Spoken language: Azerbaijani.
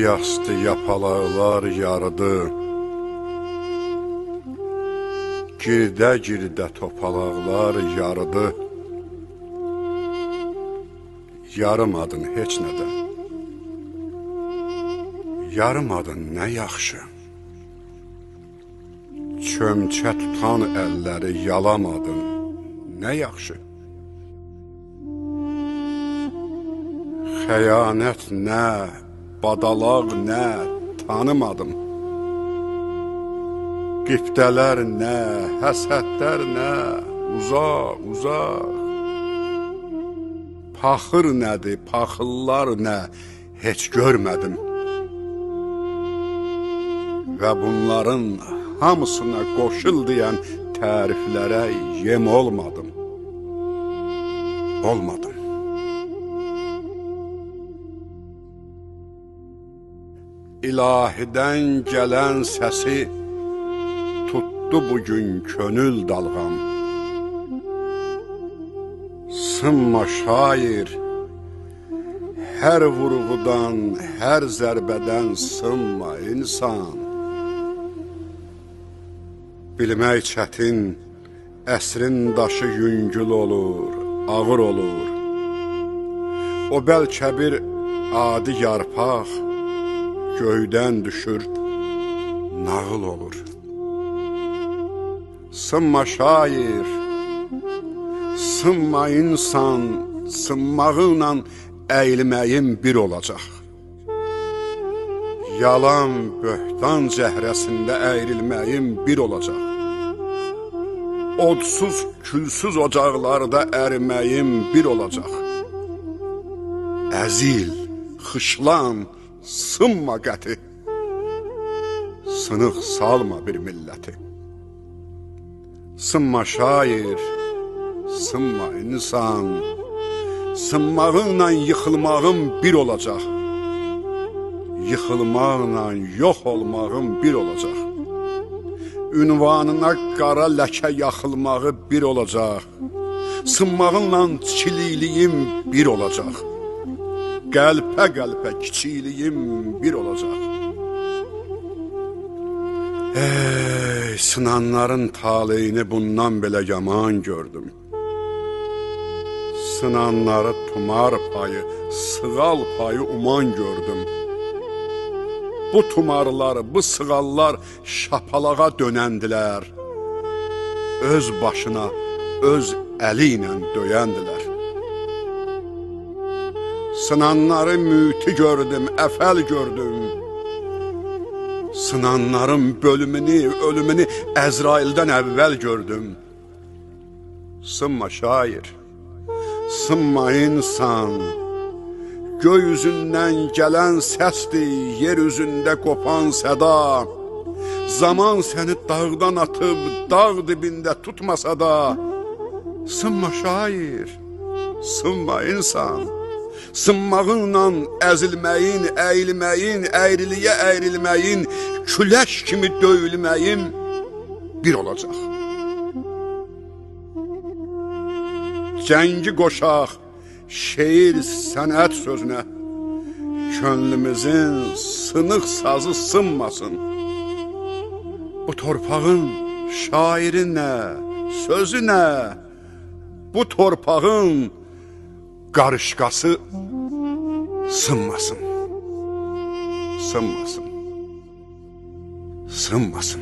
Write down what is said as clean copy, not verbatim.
Yastı yapalaqlar yarıdı, girdə topalaqlar yarıdı. Yarımadın heç nədən, yarımadın nə yaxşı. Çömçə tutan əlləri yalamadın, nə yaxşı. Xəyanət nə, badalaq nə, tanımadım. Qibdələr nə, həsədlər nə, uzaq. Paxır nədir, paxıllar nə, heç görmədim. Və bunların hamısına qoşul deyən təriflərə yem olmadım. İlahidən gələn səsi tutdu bugün könül dalğam. Sınma şair, hər vurğudan, hər zərbədən sınma insan. Bilmək çətin, əsrin daşı yüngül olur, ağır olur. O bəlkə bir adi yarpaq, göydən düşür, nağıl olur. Sınma şair, sınma insan, sınmağınla əyilməyim bir olacaq. Yalan, böhtan cəhrəsində əyrilməyim bir olacaq. Odsuz, külsüz ocaqlarda əriməyim bir olacaq. Əzil, xışlan, sınma qəti, sınıq salma bir milləti. Sınma şair, sınma insan, sınmağınla yıxılmağım bir olacaq. Yıxılmaqla yox olmağım bir olacaq. Ünvanına qara ləkə yaxılmağı bir olacaq. Sınmağınla çilikliyim bir olacaq. Qəlpə kiçikliyim bir olacaq. Ey, sınanların taleyini bundan belə yaman gördüm. Sınanları tumar payı, sığal payı uman gördüm. Bu tumarlar, bu sığallar şapalağa dönəndilər. Öz başına, öz əli ilə döyəndilər. Sınanları müti gördüm, əfəl gördüm. Sınanların bölümünü, ölümünü Əzraildən əvvəl gördüm. Sınma şair, sınma insan. Göy üzündən gələn səsdir, yer üzündə qopan səda. Zaman səni dağdan atıb, dağ dibində tutmasa da. Sınma şair, sınma insan. Sınmağınla əzilməyin, əyilməyin, əyriliyə əyrilməyin, küləş kimi döyülməyin bir olacaq. Cəngi qoşaq, şeir, sənət sözünə, könlümüzün sınıq sazı sınmasın. Bu torpağın şairi nə, sözü nə, bu torpağın qarışqası sınmasın, sınmasın, sınmasın.